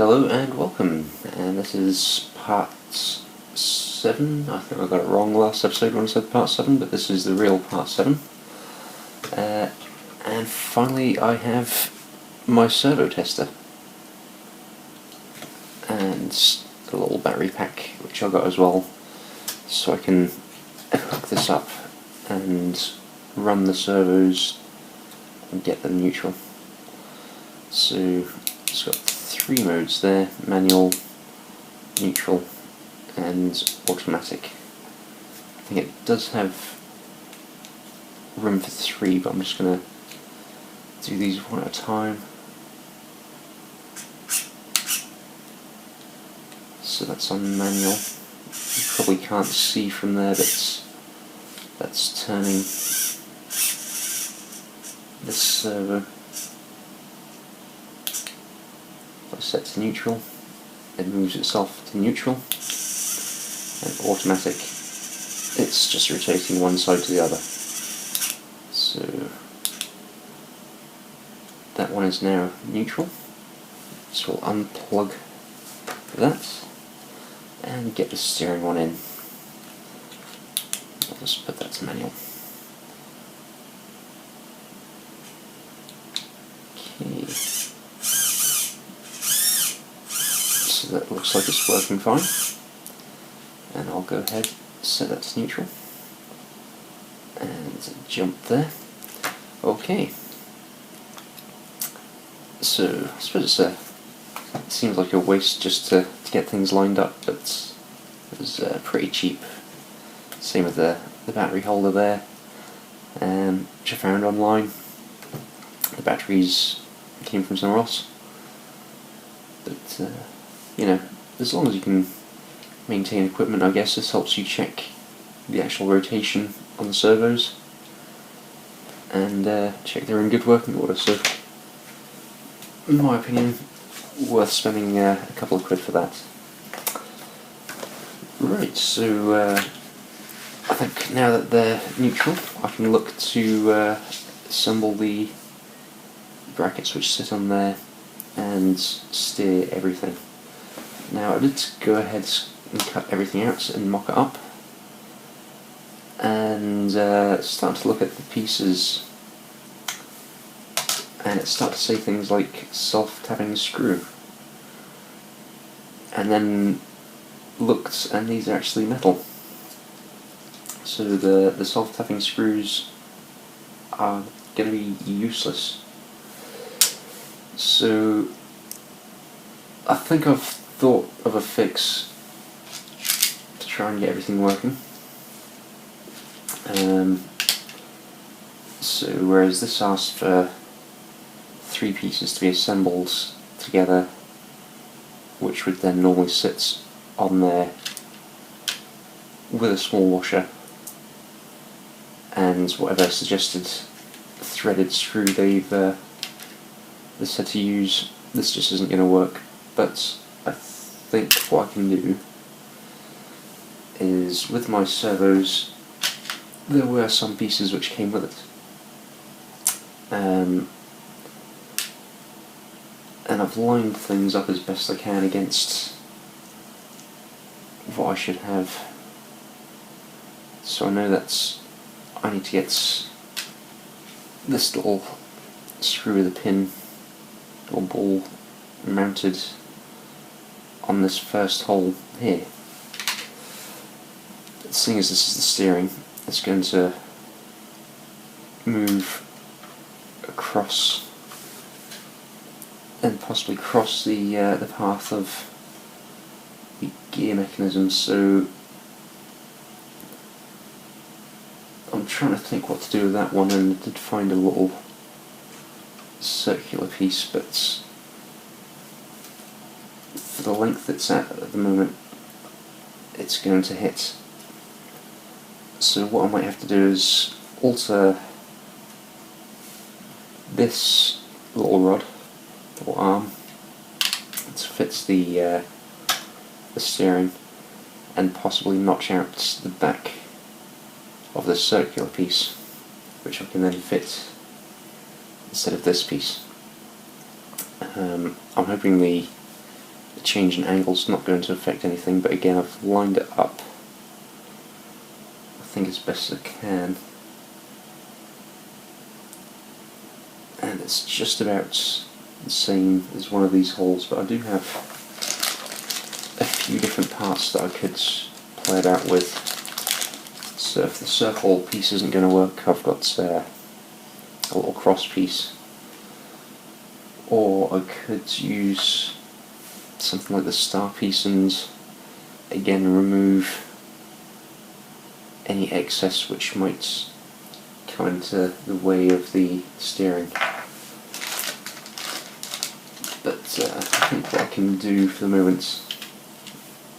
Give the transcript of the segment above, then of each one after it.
Hello and welcome, and this is part 7. I think I got it wrong last episode when I said part 7, but this is the real part 7. And finally I have my servo tester and a little battery pack which I got as well, so I can hook this up and run the servos and get them neutral. So it's got 3 modes there: manual, neutral and automatic. I think it does have room for 3, but I'm just going to do these one at a time. So that's on manual. You probably can't see from there, but that's turning this servo. If I set to neutral, it moves itself to neutral, and automatic, it's just rotating one side to the other. So that one is now neutral, so we'll unplug that and get the steering one in. I'll just put that to manual. Okay. So that looks like it's working fine, and I'll go ahead, set that to neutral and jump there. Okay, so I suppose it seems like a waste just to get things lined up, but it was pretty cheap. Same with the battery holder there, which I found online. The batteries came from somewhere else, but you know, as long as you can maintain equipment, I guess this helps you check the actual rotation on the servos and check they're in good working order. So, in my opinion, worth spending a couple of quid for that. Right, so I think now that they're neutral, I can look to assemble the brackets which sit on there and steer everything. Now, I did go ahead and cut everything out and mock it up, and start to look at the pieces, and it started to say things like self-tapping screw, and then looked, and these are actually metal. So the self-tapping screws are going to be useless. So I think I've thought of a fix to try and get everything working. So whereas this asked for 3 pieces to be assembled together, which would then normally sit on there with a small washer and whatever suggested threaded screw they've said to use, this just isn't going to work. But I think what I can do is, with my servos, there were some pieces which came with it, and I've lined things up as best I can against what I should have. So I know that I need to get this little screw with a pin or ball mounted on this first hole here. Seeing as this is the steering, it's going to move across and possibly cross the path of the gear mechanism. So I'm trying to think what to do with that one, and I did find a little circular piece, but for the length it's at the moment, it's going to hit. So what I might have to do is alter this little rod, little arm, to fit the steering, and possibly notch out the back of this circular piece, which I can then fit instead of this piece. I'm hoping the a change in angle's not going to affect anything, but again I've lined it up I think as best as I can, and it's just about the same as one of these holes, but I do have a few different parts that I could play about with. So if the circle piece isn't going to work, I've got a little cross piece, or I could use something like the star piece and again remove any excess which might come into the way of the steering. But I think what I can do for the moment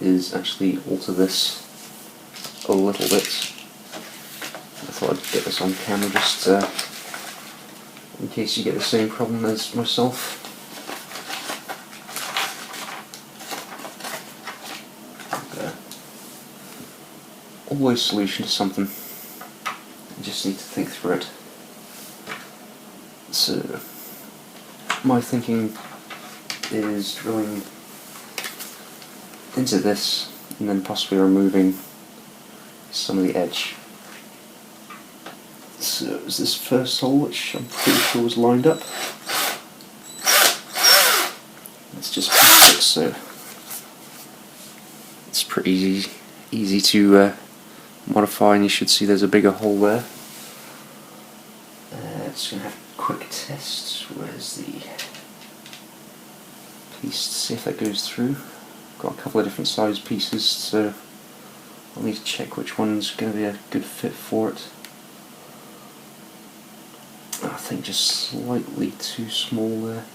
is actually alter this a little bit. I thought I'd get this on camera just in case you get the same problem as myself. Always solution to something. You just need to think through it. So my thinking is drilling into this and then possibly removing some of the edge. So it was this first hole which I'm pretty sure was lined up. Let's just push it, so it's pretty easy to modify, and you should see there's a bigger hole there. Just going to have a quick test. Where's the piece to see if that goes through. Got a couple of different size pieces, so I'll need to check which one's going to be a good fit for it. I think just slightly too small there.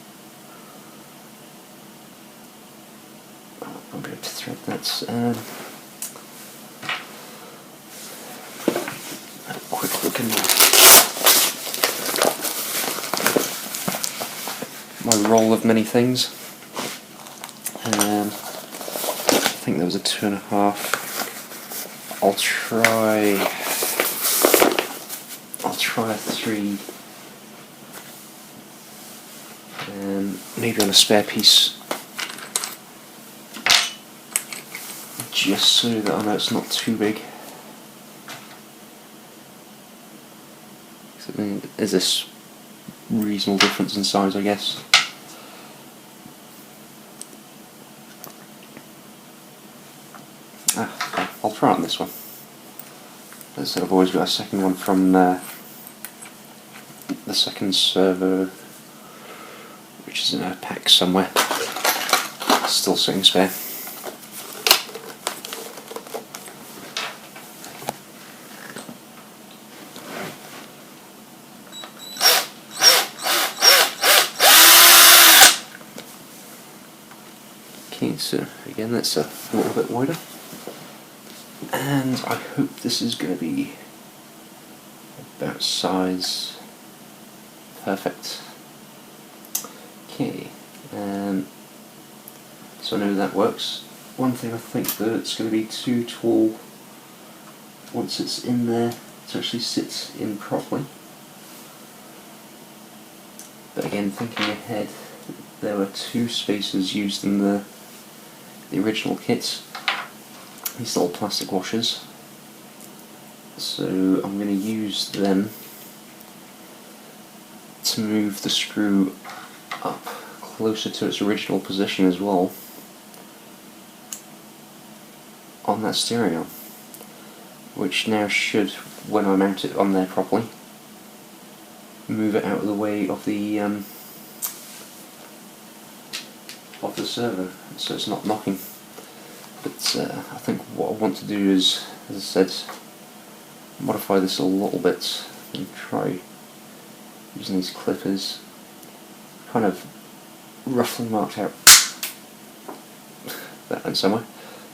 I'll be able to thread that. A quick look in my roll of many things. I think there was a 2.5. I'll try a 3. Maybe on a spare piece, just so that I know it's not too big. So, I mean, there's this reasonable difference in size, I guess. Okay, I'll try it on this one. As I said, I've always got a second one from the second servo, which is in a pack somewhere, still sitting spare. Okay, so again that's a little bit wider, and I hope this is going to be about size perfect. Okay, so I know that works. One thing I think that it's going to be too tall once it's in there to actually sit in properly. But again, thinking ahead, there were 2 spacers used in the original kit, these little plastic washers. So I'm going to use them to move the screw up closer to its original position as well on that steering arm, which now should, when I mount it on there properly, move it out of the way of the servo, so it's not knocking. But I think what I want to do is, as I said, modify this a little bit and try using these clippers, kind of roughly marked out that went somewhere.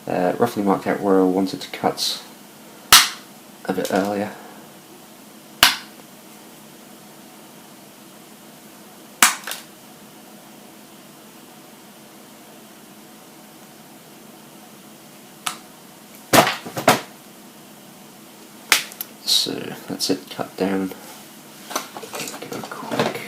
Roughly marked out where I wanted to cut a bit earlier. So that's it, cut down. Go quick.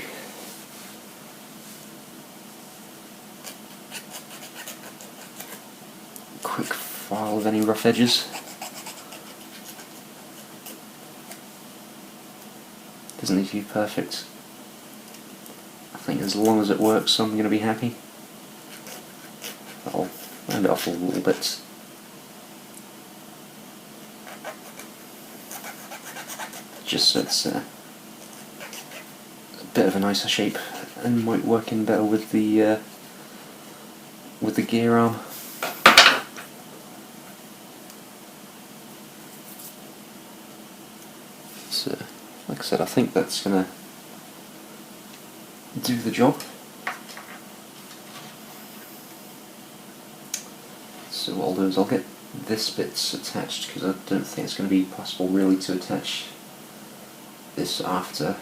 quick file of any rough edges. Doesn't need to be perfect. I think as long as it works, I'm going to be happy. I'll round it off a little bit. Just so it's a bit of a nicer shape and might work in better with the gear arm. So, like I said, I think that's gonna do the job. So what I'll do is I'll get this bit attached, because I don't think it's going to be possible really to attach this after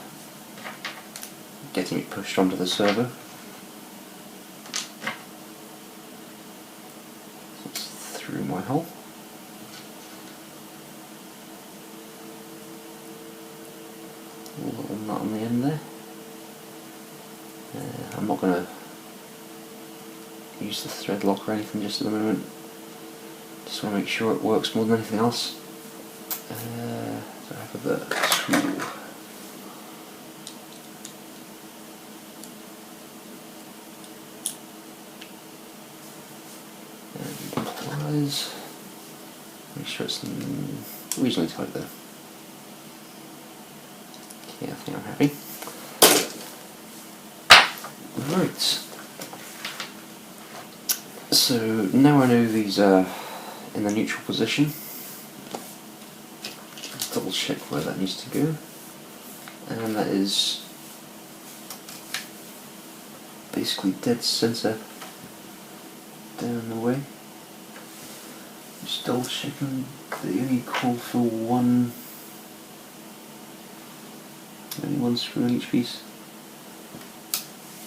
getting it pushed onto the servo. So it's through my hole. A little nut on the end there. I'm not going to use the thread lock or anything just at the moment. Just want to make sure it works more than anything else. So I have a tool. And pliers. Make sure it's reasonably tight there. Okay, I think I'm happy. Right. So now I know these are in the neutral position. Double check where that needs to go, and that is basically dead center down the way. Just double checking that you only call for only one screw in each piece.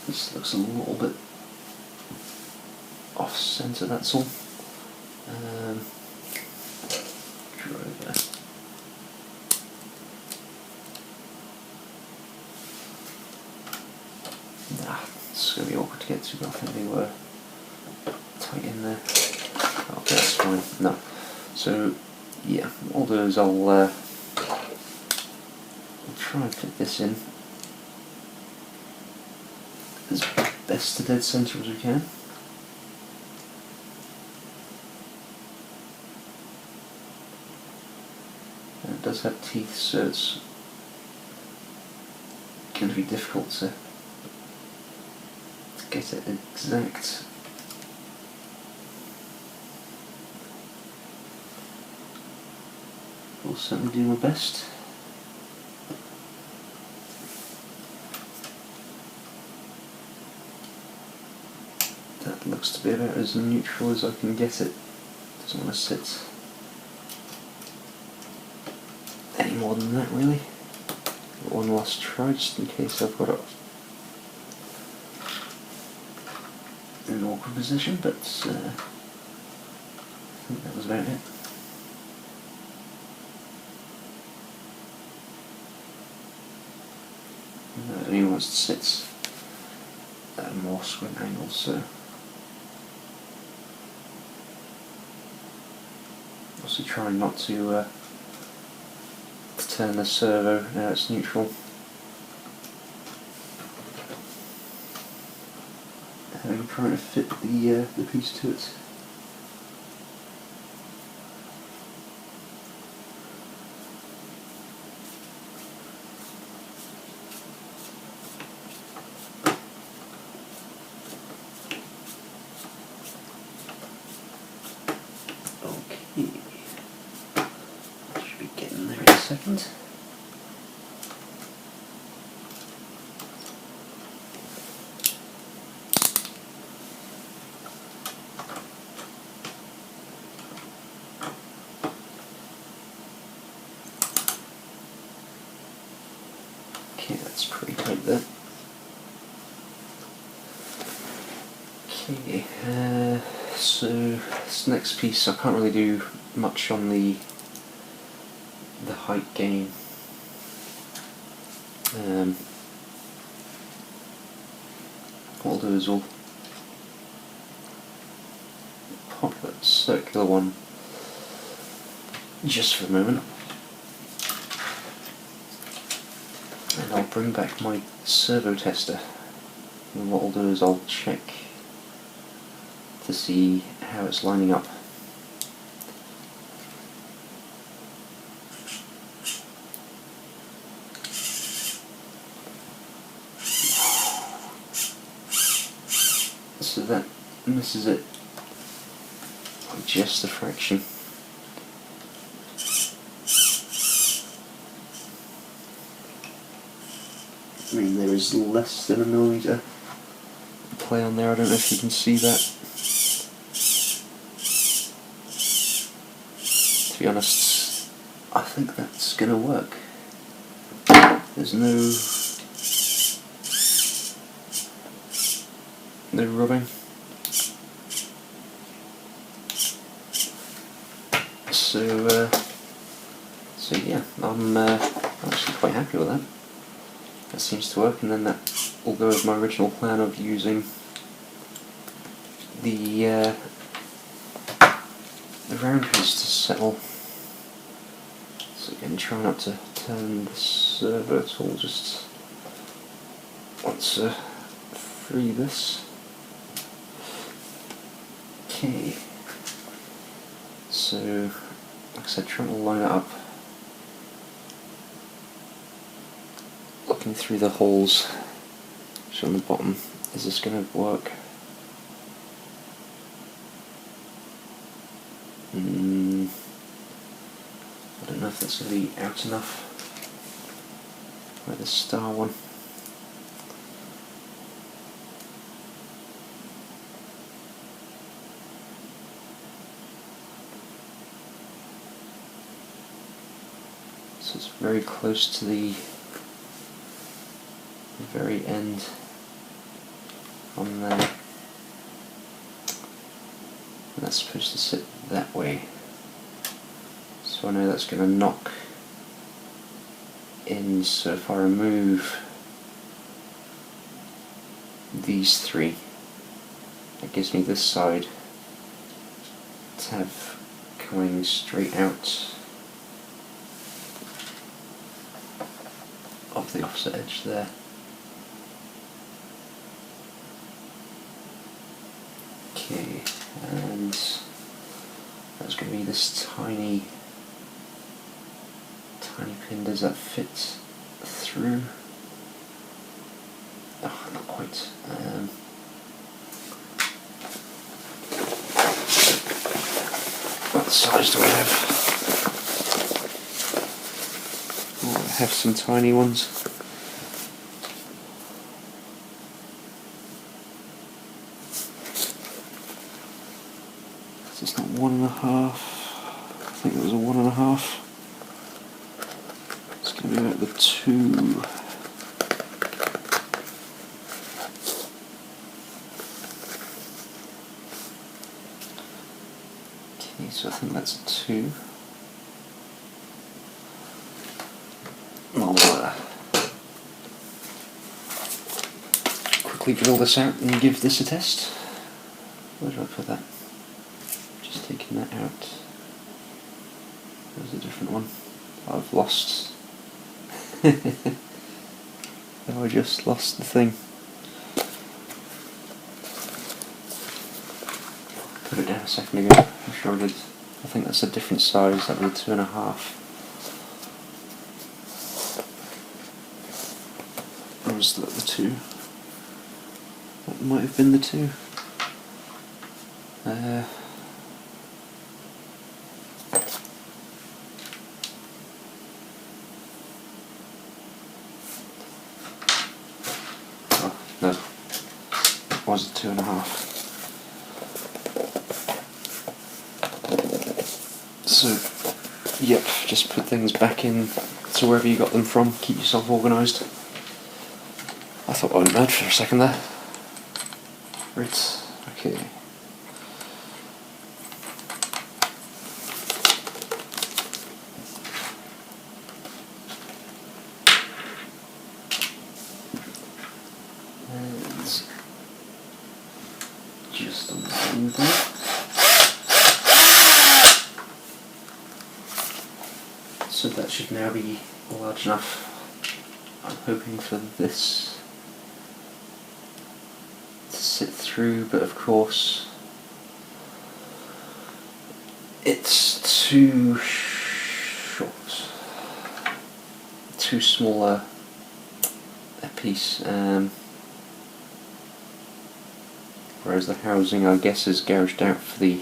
This looks a little bit off center, that's all. Draw over. It's going to be awkward to get to, but I think they were tight in there. Okay, that's fine. No. So, yeah, what I'll do is I'll try and fit this in as best to dead centre as we can. And it does have teeth, so it's going to be difficult to get it exact. I'll certainly do my best. That looks to be about as neutral as I can get it. Doesn't want to sit any more than that really. One last try just in case I've got it in an awkward position, but I think that was about it. It only wants to sit at a more squint angle, so also trying not to turn the servo now it's neutral. And I'm trying to fit the piece to it. Okay, should be getting there in a second. Okay, that's pretty tight there. Okay, so this next piece I can't really do much on the height gain. What I'll do is we'll pop that circular one just for a moment, and I'll bring back my servo tester, and what I'll do is I'll check to see how it's lining up. So that misses it by just a fraction. I mean, there is less than a millimetre play on there. I don't know if you can see that. To be honest, I think that's going to work. There's no rubbing. So yeah, I'm actually quite happy with that. That seems to work, and then that will go with my original plan of using the round piece to settle. So again, try not to turn the servo at all, just want to free this. Okay, so like I said, trying to line it up, looking through the holes which are on the bottom. Is this going to work? I don't know if that's going to be out enough. Like the star one. So it's very close to the very end on there. And that's supposed to sit that way. So I know that's going to knock in, so if I remove these three, that gives me this side to have coming straight out of the offset edge there. Okay, and that's going to be this tiny pin. Does that fit through? Oh, not quite. What size do I have? Oh, I have some tiny ones. So it's not 1.5. I think it was a 1.5. It's going to be about the 2. Okay, so I think that's a 2. I'll quickly drill this out and give this a test. Where do I put that? Just taking that out. There's a different one. I've lost. Oh, I just lost the thing. Put it down a second ago. I'm sure I did. I think that's a different size. That was 2.5. Or was that the 2? That might have been the 2. Oh, no. It was a 2.5. So, yep, just put things back in to wherever you got them from. Keep yourself organised. I thought I went mad for a second there. Right, okay. And just on the blue there. So that should now be large enough. I'm hoping for this to sit through, but of course it's too short, too small a piece, whereas the housing, I guess, is gouged out for the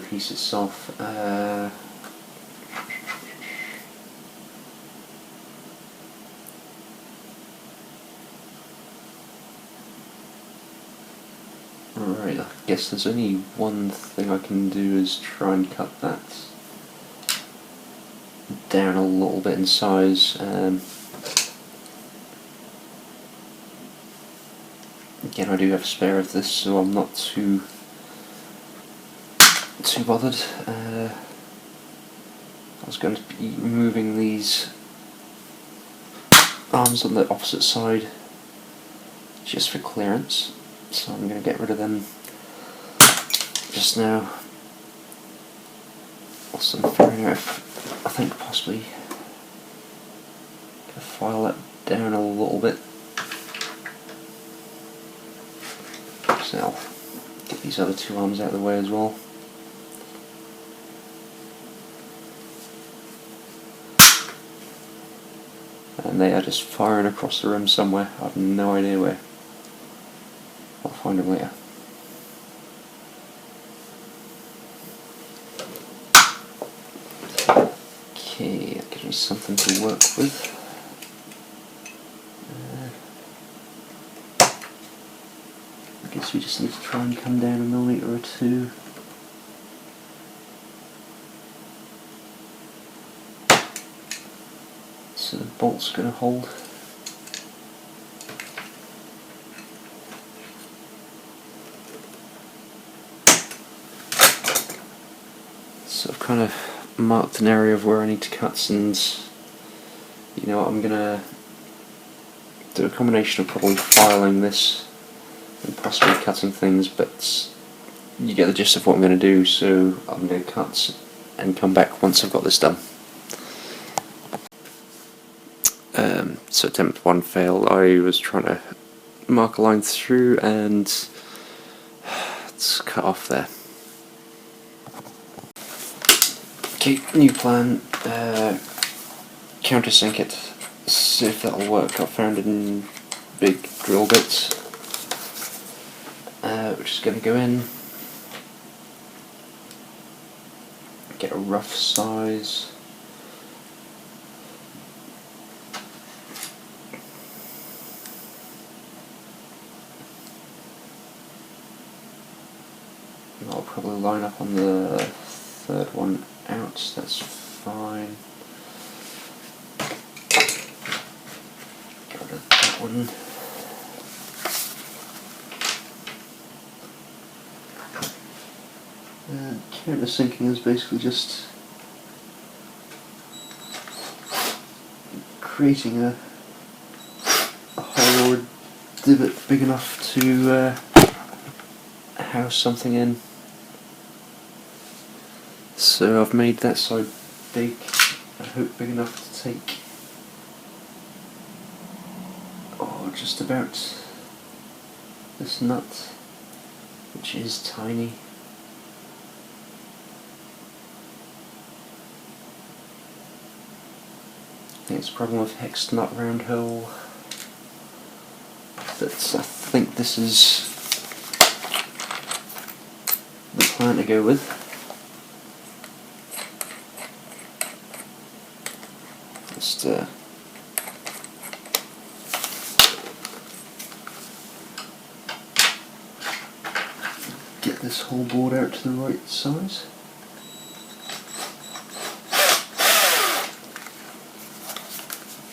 piece itself. Right, I guess there's only one thing I can do, is try and cut that down a little bit in size. Again, I do have a spare of this, so I'm not too bothered. I was going to be moving these arms on the opposite side just for clearance, so I'm going to get rid of them just now. Also, I'm figuring out if I think possibly can file that down a little bit. So I'll get these other two arms out of the way as well. And they are just firing across the room somewhere. I have no idea where. I'll find them later. Okay, that gives me something to work with. I guess we just need to try and come down a millimetre or two. So the bolt's going to hold. So I've kind of marked an area of where I need to cut, and you know what, I'm going to do a combination of probably filing this and possibly cutting things, but you get the gist of what I'm going to do, so I'm going to cut and come back once I've got this done. So attempt one failed. I was trying to mark a line through and it's cut off there. Okay, new plan. Countersink it, see if that'll work. I found it in big drill bits. We're just going to go in, get a rough size. I'll probably line up on the third one out, that's fine. Get rid of that one. Countersinking is basically just creating a hole or a divot big enough to house something in. So I've made that side big, I hope big enough to take just about this nut, which is tiny. I think it's a problem with hexed nut round hole, but I think this is the plan to go with. Just get this whole board out to the right size.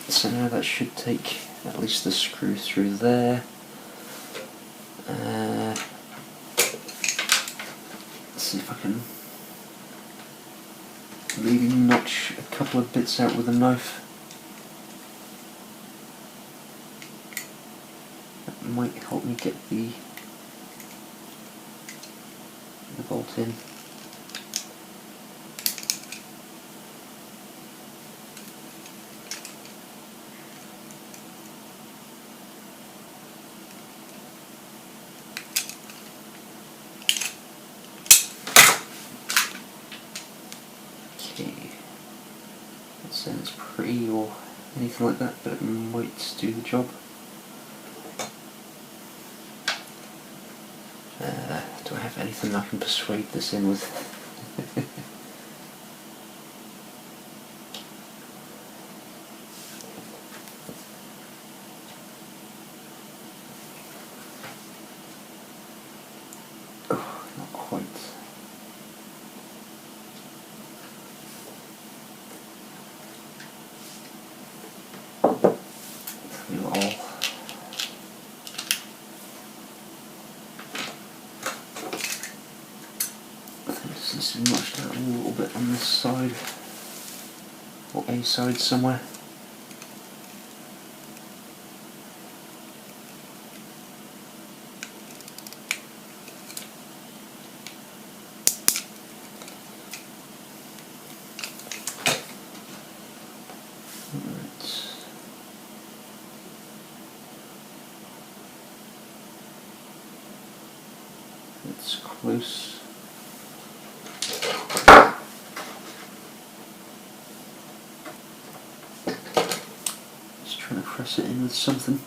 So now that should take at least the screw through there. Let's see if I can maybe notch a couple of bits out with a knife. That might help me get the bolt in. saying it's pretty or anything like that, but it might do the job. Do I have anything I can persuade this in with? Oh, not quite. We all. There seems to be notched out a little bit on this side, or a side somewhere. Right. It's close. Trying to press it in with something.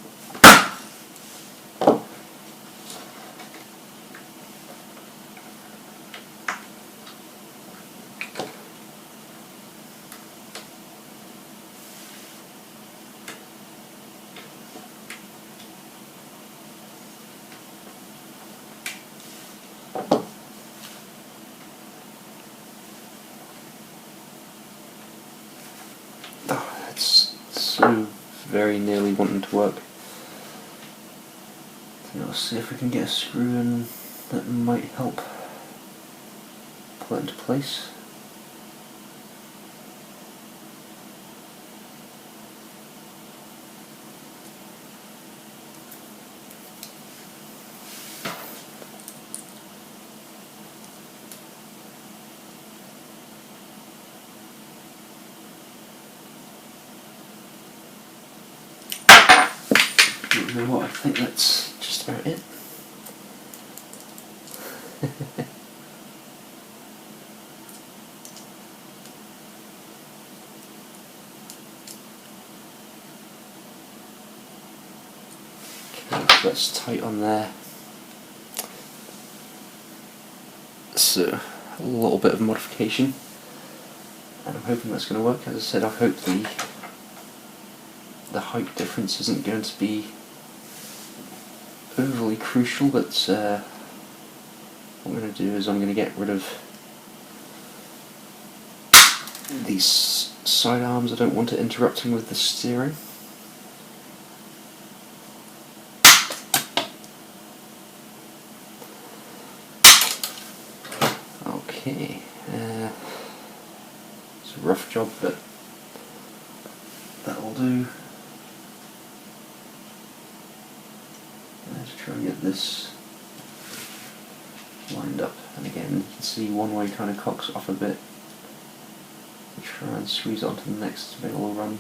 Oh, that's so very nearly wanting to work. So I'll see if we can get a screw in that might help pull it into place. You know what, I think that's just about it. Okay, that's tight on there. So, a little bit of modification, and I'm hoping that's going to work. As I said, I hope the height difference isn't going to be overly crucial, but what I'm going to do is I'm going to get rid of these side arms. I don't want it interrupting with the steering. Okay, it's a rough job, but that'll do. Let's try and get this lined up, and again you can see one way kind of cocks off a bit. Try and squeeze it onto the next to make a little run,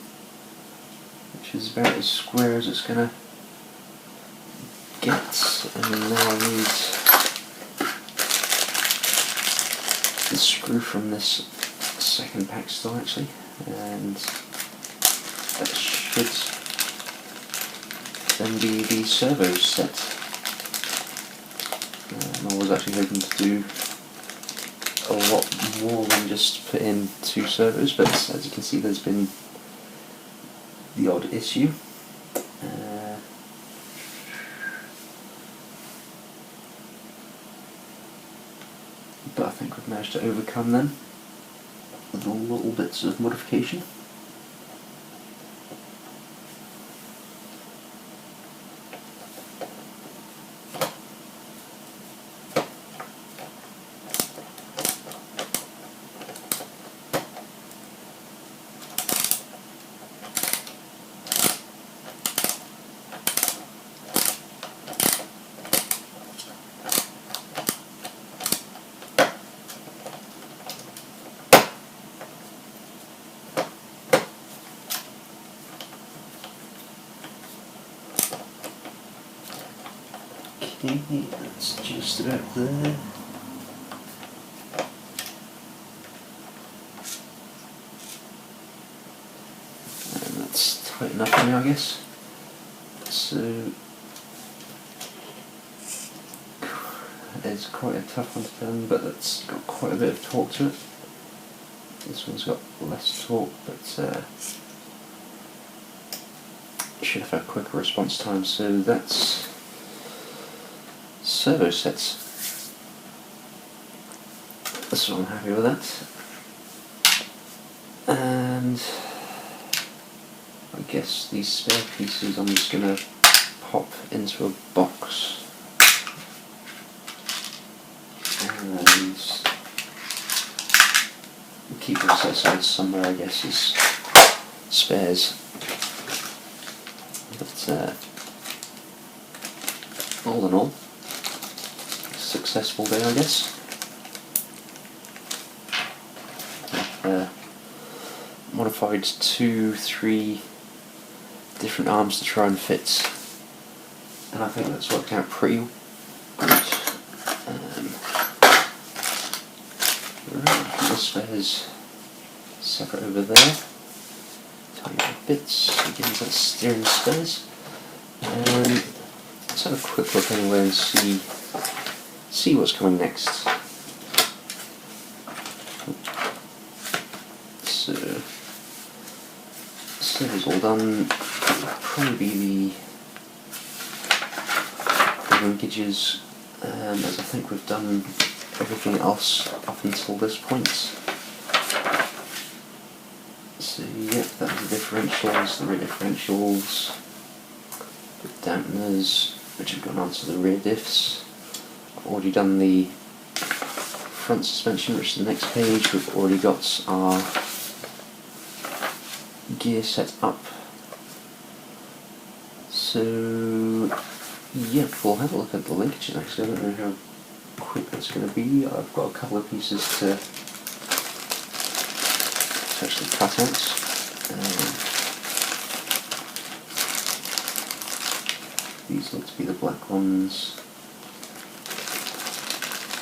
which is about as square as it's going to get. And now I need the screw from this second pack still actually, and that should then be the servo set. I was actually hoping to do a lot more than just put in 2 servos, but as you can see there's been the odd issue. But I think we've managed to overcome them with the little bits of modification. Okay, that's just about there. enough for now, I guess. So it's quite a tough one to turn, but it's got quite a bit of torque to it. This one's got less torque, but it should have a quicker response time. So that's servo sets. So I'm happy with that. And I guess these spare pieces I'm just going to pop into a box and keep them set aside somewhere, I guess, as spares. But all in all, successful day, I guess. Modified 2-3 different arms to try and fit, and I think that's worked out pretty good. Right, the spares separate over there. Tiny little bits, again that's steering spares. Let's have a quick look anyway and see what's coming next. So it's all done. Probably be the linkages, as I think we've done everything else up until this point. So yep, that's the differentials, the rear differentials, the dampeners, which have gone onto the rear diffs. I've already done the front suspension, which is the next page. We've already got our gear set up. So yeah, we'll have a look at the linkages actually. I don't know how quick that's going to be. I've got a couple of pieces to actually cut out. These look to be the black ones.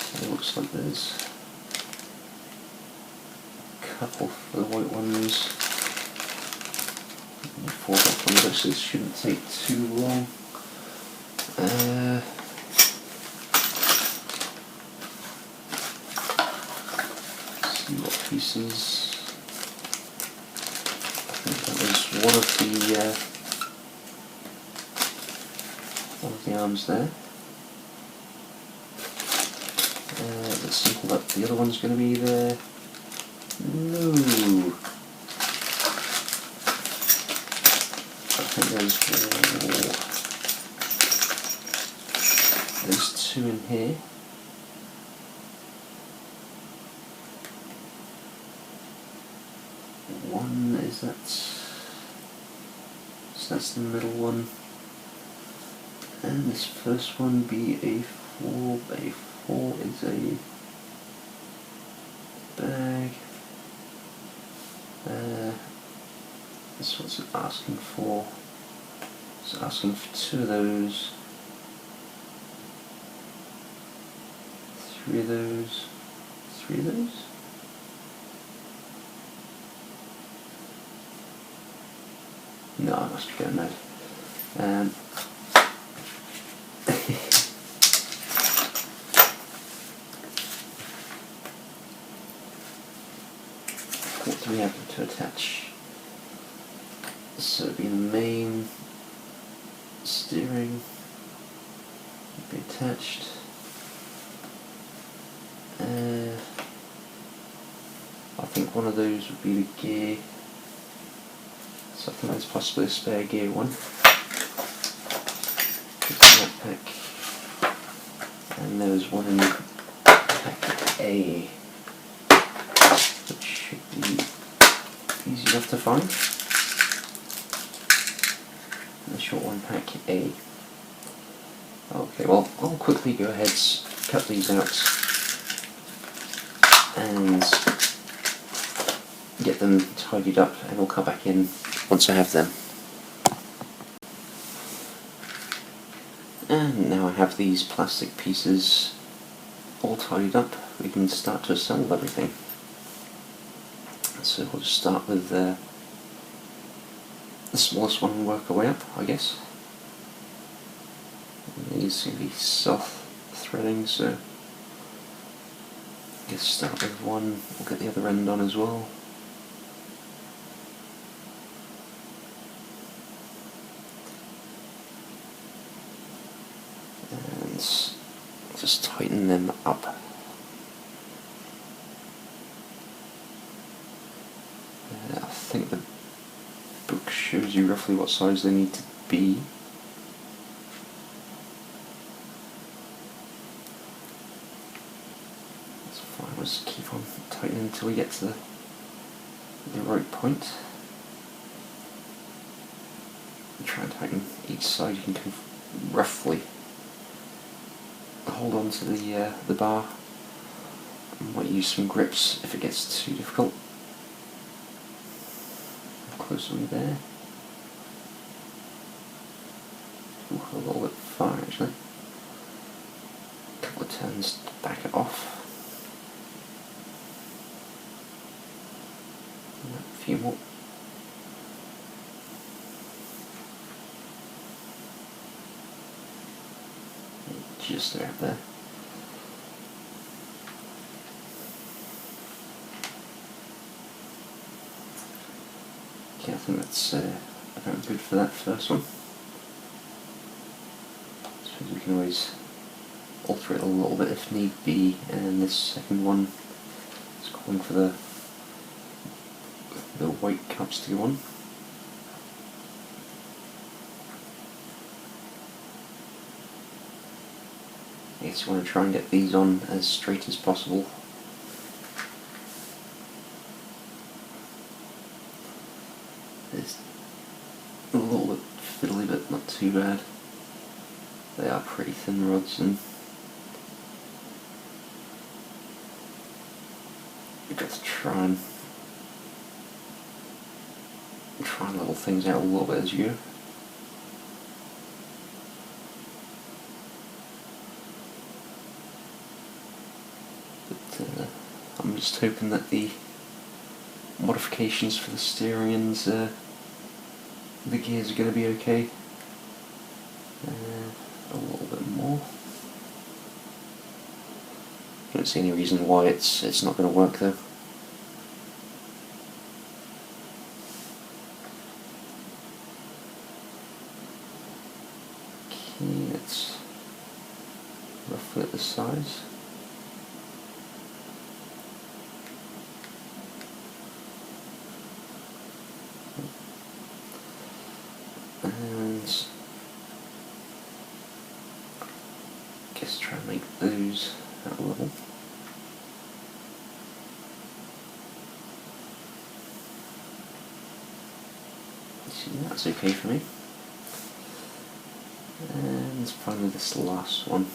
So it looks like there's a couple for the white ones. 4 black ones, actually this shouldn't take too long. See what pieces. I think that was one of the arms there. Let's see what the other one's going to be there. No. I think there's 2 in here. One is that. So that's the middle one. And this first one BA4. BA4 is a bag. This what's it asking for. It's asking for 2 of those, 3 of those, 3 of those. No, I must be going mad. What do we have to attach? So it'd be the main steering would be attached. I think one of those would be the gear. So I think there's possibly a spare gear one. That pack. And there's one in pack A, which should be easy enough to find. The short one, pack A. Okay, well, I'll quickly go ahead, cut these out, and get them tidied up, and we'll come back in once I have them. And now I have these plastic pieces all tidied up, we can start to assemble everything. So we'll just start with the smallest one and work our way up, I guess. And these seem to be self-threading, so I guess start with one, we'll get the other end on as well. And just tighten them up. I think the book shows you roughly what size they need to be. That's fine, we'll just keep on tightening until we get to the right point. And try and tighten each side. You can roughly hold on to the bar. I might use some grips if it gets too difficult. Close on there. Ooh, a little bit far actually. A couple of turns to back it off. And a few more. Just about there. Okay, I think that's about good for that first one. I suppose we can always alter it a little bit if need be, and this second one is calling for the white caps to go on. I guess you want to try and get these on as straight as possible. It's a little bit fiddly, but not too bad. They are pretty thin rods, and you've got to try and level things out a little bit as you go. But I'm just hoping that the modifications for the steering and the gears are going to be okay. A little bit more. I don't see any reason why it's not going to work though. Okay, that's roughly at the size. And I guess try and make those at level. See, that's okay for me. And finally this last one.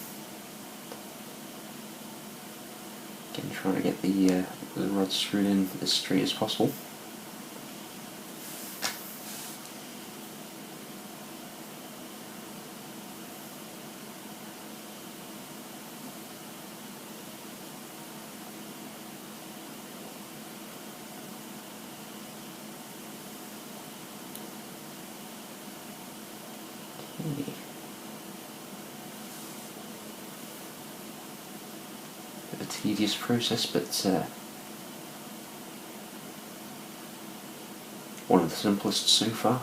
Again, trying to get the rod screwed in as straight as possible. Okay. Bit of a tedious process, but one of the simplest so far.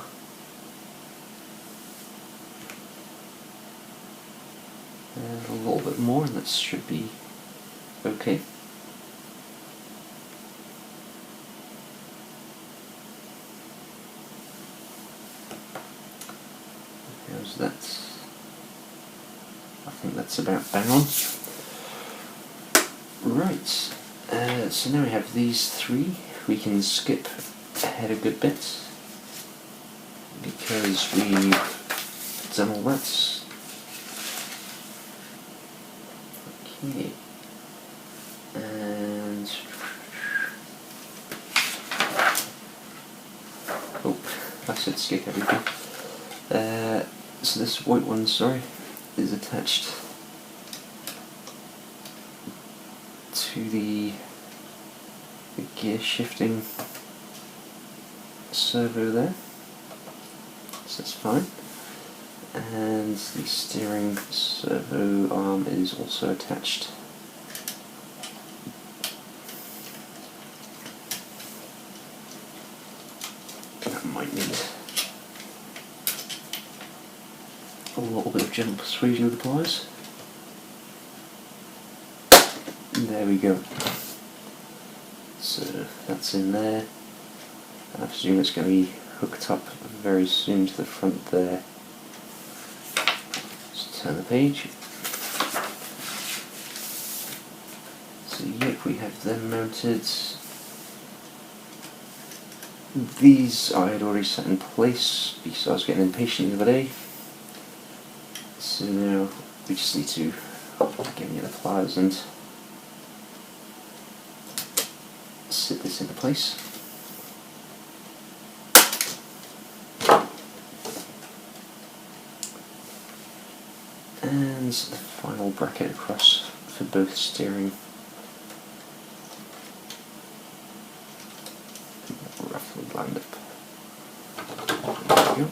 And a little bit more, and that should be okay. How's that? I think that's about bang on. Right, so now we have these three. We can skip ahead a good bit because we've done all that. Okay, and oh, I said skip everything. So this white one, sorry, is attached to the gear shifting servo there. that's fine. And the steering servo arm is also attached. That might need a little bit of gentle persuasion with the pliers. There we go. So that's in there. I presume it's going to be hooked up very soon to the front there. Just turn the page. So yep, we have them mounted. These I had already set in place because I was getting impatient the other day. So now we just need to get the other pliers and sit this into place. And the final bracket across for both steering. Roughly lined up. There we go.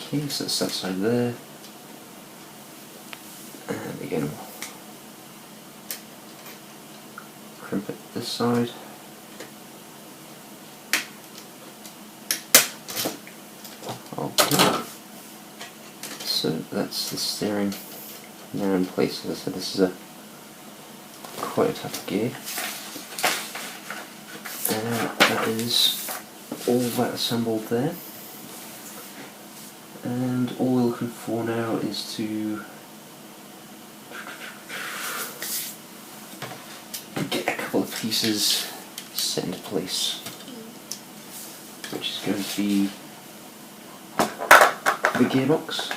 Okay, so that's that side there. And again, we'll crimp it this side. Okay. So that's the steering now in place. As I said, this is quite a tough gear. And that is all that assembled there. And all we're looking for now is to get a couple of pieces set into place, which is going to be the gearbox.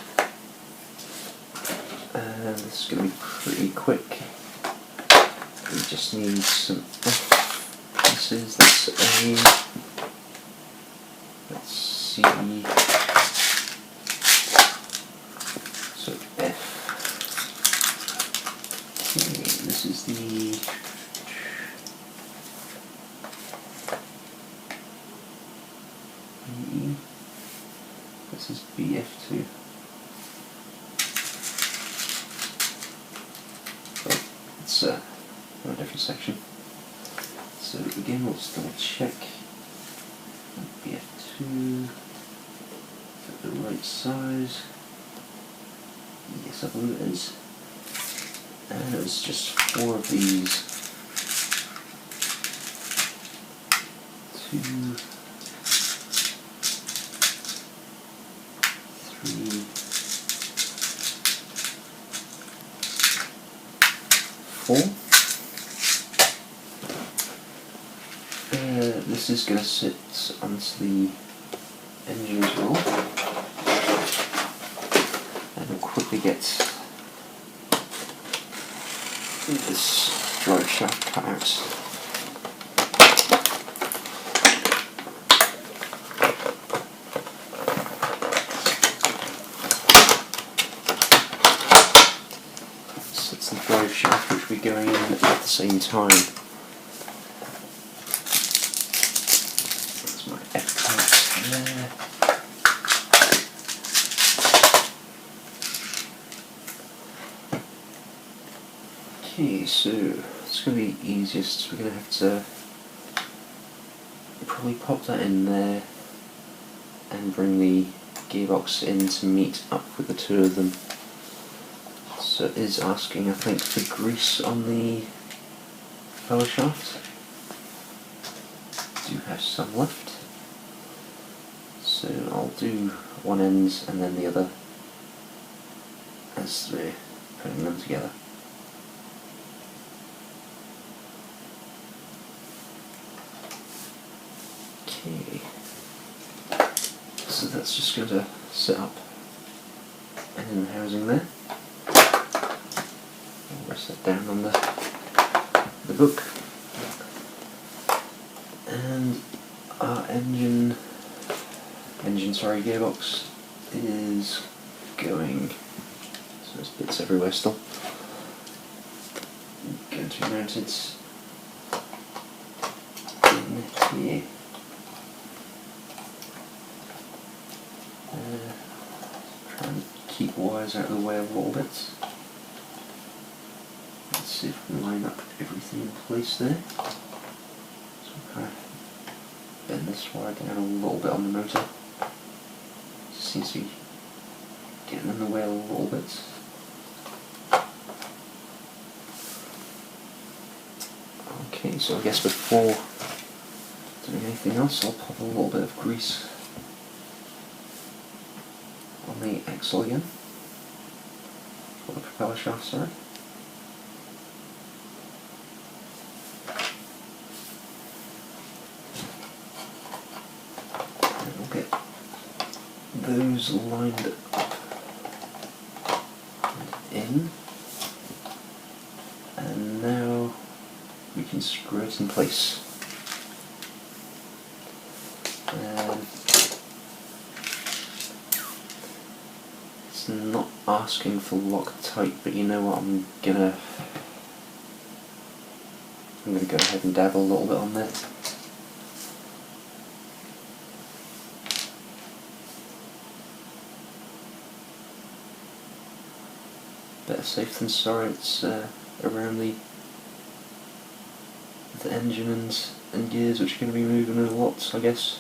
And this is going to be pretty quick. We just need some F pieces. Let's see. So F. Okay, this is the E. This is BF2. Oh, it's a different section. So again, let's double check. BF2 at the right size. Yes, I believe it is. And it was just 4 of these. 2, 3, 4. This is going to sit onto the engine as well. And we'll quickly get this drive shaft cut out. So it's the drive shaft which will be going in at the same time. That's my F part there. Okay, so it's going to be easiest. We're going to have to probably pop that in there and bring the gearbox in to meet up with the two of them. So it is asking, I think, for grease on the power shaft. I do have some left. So I'll do one end and then the other as we're putting them together. Okay, so that's just going to sit up and in the housing there. I'll rest that down on the book, and our gearbox is going, so there's bits everywhere still, going to be mounted in here. Try and keep wires out of the way a little bit. Let's see if we can line up everything in place there. So kind of bend this wire down a little bit on the motor. Just seems to be getting in the way a little bit. Okay, so I guess before doing anything else, I'll pop a little bit of grease on the axle again, for the propeller shaft, sorry. And we'll get those lined up and in, and now we can screw it in place. It's not asking for Loctite, but you know what, I'm gonna go ahead and dab a little bit on there. Better safe than sorry. It's around the engine and gears, which are going to be moving a lot, I guess.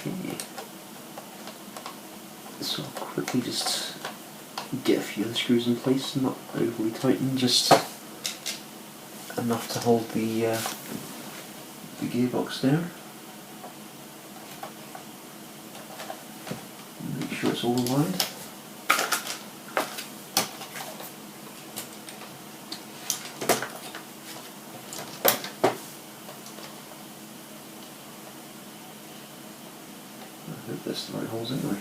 Okay. So I'll quickly just get a few of the screws in place, not overly tightened, just enough to hold the gearbox down. Make sure it's all aligned. I hope that's the right holes anyway.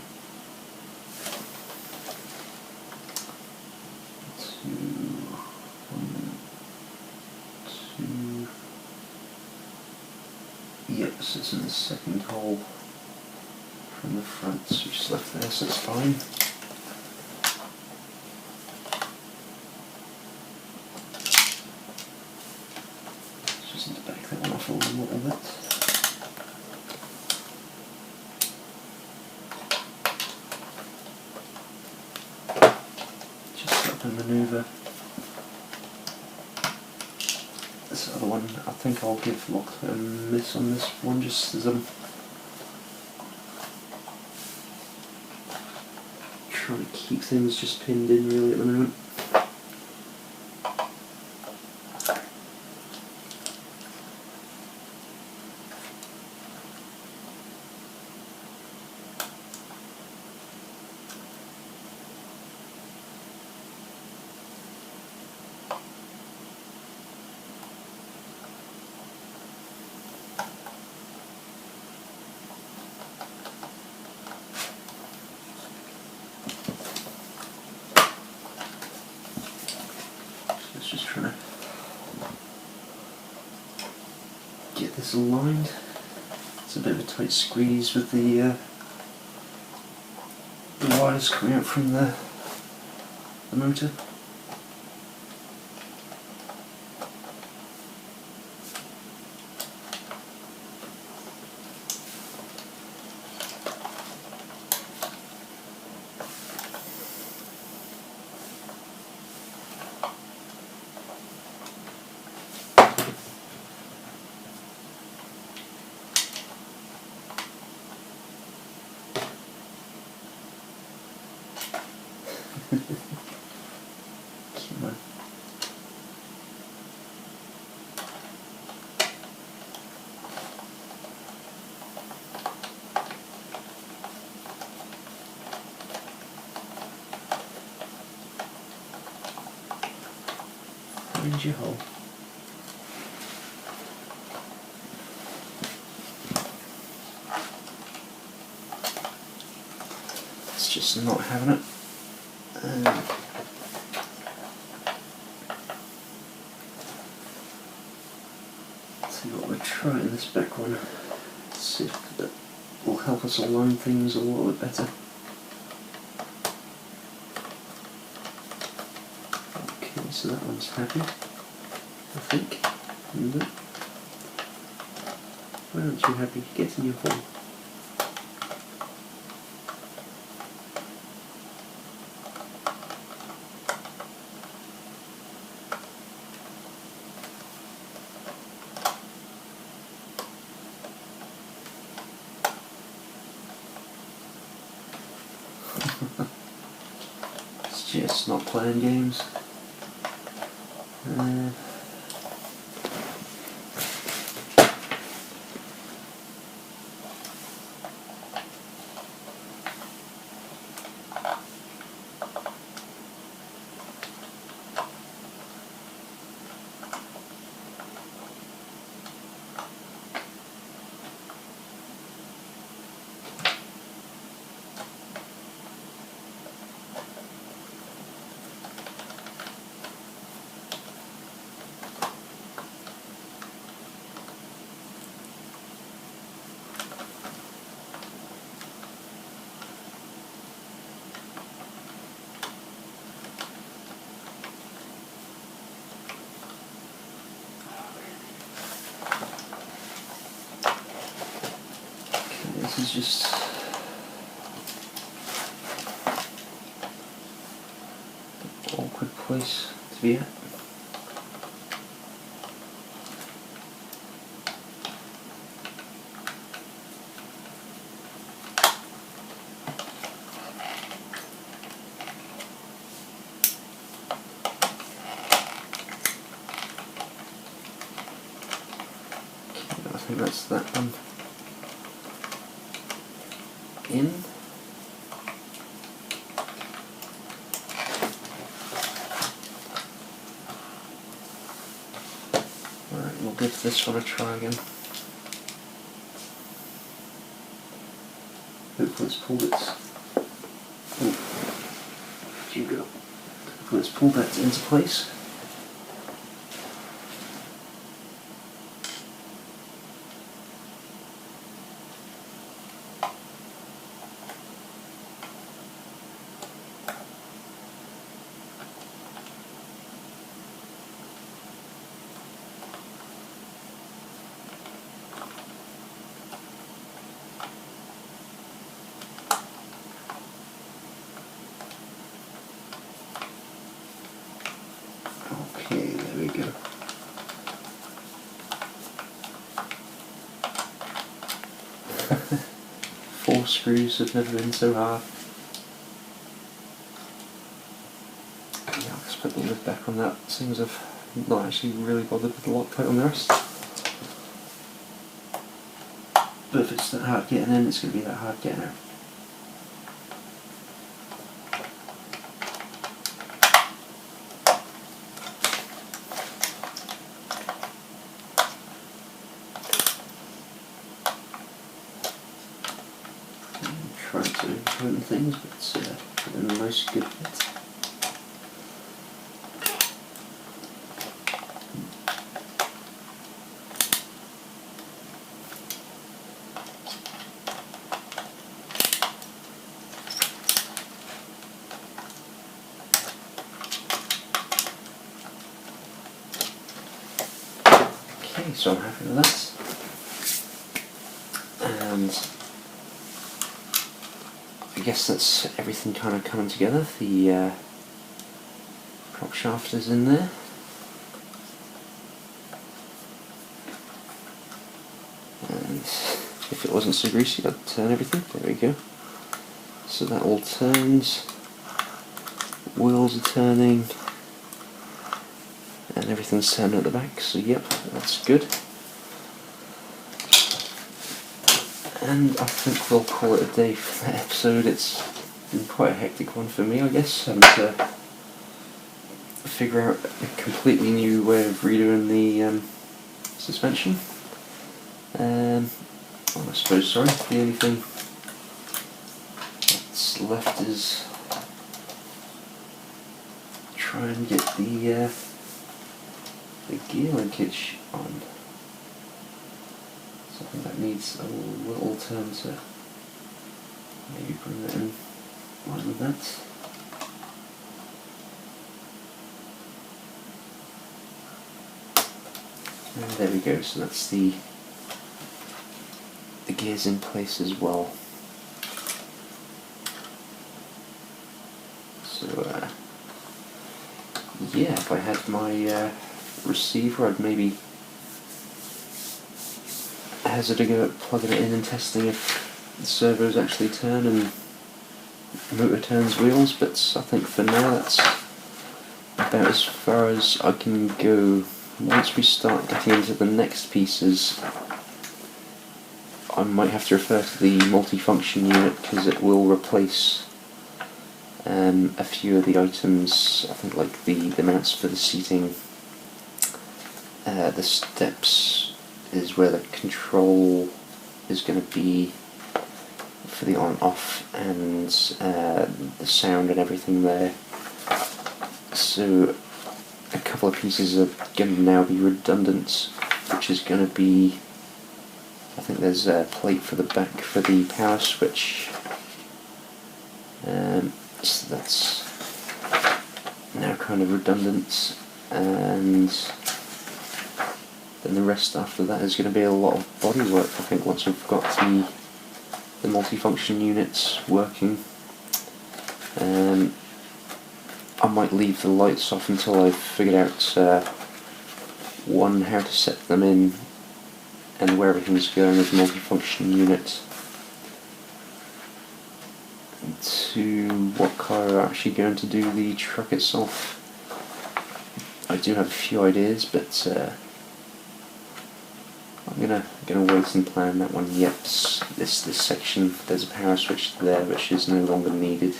Yep, so it's in the second hole from the front, so just left there, so it's fine. Just need to back that one off a little bit. Just up and manoeuvre. This other one, I think I'll give Loctite a miss on this one, just as I'm trying to keep things just pinned in really at the moment. Just trying to get this aligned. It's a bit of a tight squeeze with the wires coming out from the motor. Come on. There's your hole. It's just not having it. See what we're trying this back one. Let's see if that will help us align things a little bit better. Okay, so that one's happy, I think. And why aren't you happy? Get in your hole. It's just not playing games. This is just an awkward place to be at. Okay, I think that's that one. In. Alright, we'll give this one a try again. Hopefully it's pulled its... Oh, you go. Hopefully it's pulled that into place. Okay, there we go. Four screws have never been so hard. Yeah, I'll just put the lid back on that. Seems I've not actually really bothered with the Loctite on the rest. But if it's that hard getting in, it's going to be that hard getting out. Trying to ruin things, but it's a nice good fit. Okay, so I'm happy with that. And I guess that's everything kind of coming together. The prop shaft is in there. And if it wasn't so greasy, I'd turn everything. There we go. So that all turns. Wheels are turning. And everything's turning at the back, so yep, that's good. And I think we'll call it a day for that episode. It's been quite a hectic one for me, I guess, having to figure out a completely new way of redoing the suspension. I suppose, sorry, the only thing that's left is try and get the gear linkage on. So I think that needs a little turn to maybe bring that in line with that. And there we go, so that's the gears in place as well. So yeah, if I had my receiver, I'd maybe hazard a go at plugging it in and testing if the servos actually turn and motor turns wheels, but I think for now that's about as far as I can go. Once we start getting into the next pieces, I might have to refer to the multifunction unit because it will replace a few of the items. I think like the mounts for the seating, the steps is where the control is going to be for the on-off, and the sound and everything there. So a couple of pieces are going to now be redundant, which is going to be, I think there's a plate for the back for the power switch, so that's now kind of redundant, and then the rest after that is going to be a lot of bodywork, I think, once we've got the multifunction units working. I might leave the lights off until I've figured out one, how to set them in and where everything's going with the multifunction unit, and two, what car are actually going to do the truck itself. I do have a few ideas, but I'm gonna wait and plan that one yet. This section, there's a power switch there which is no longer needed.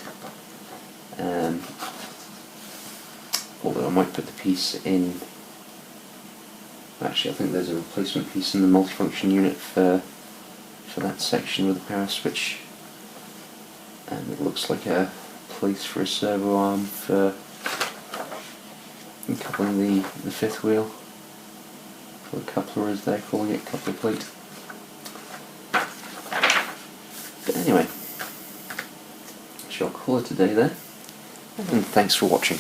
Although I might put the piece in. Actually, I think there's a replacement piece in the multifunction unit for that section with the power switch, and it looks like a place for a servo arm for coupling the fifth wheel. Or coupler, as they're calling it, coupler plate. But anyway, I shall call it a day there, and thanks for watching.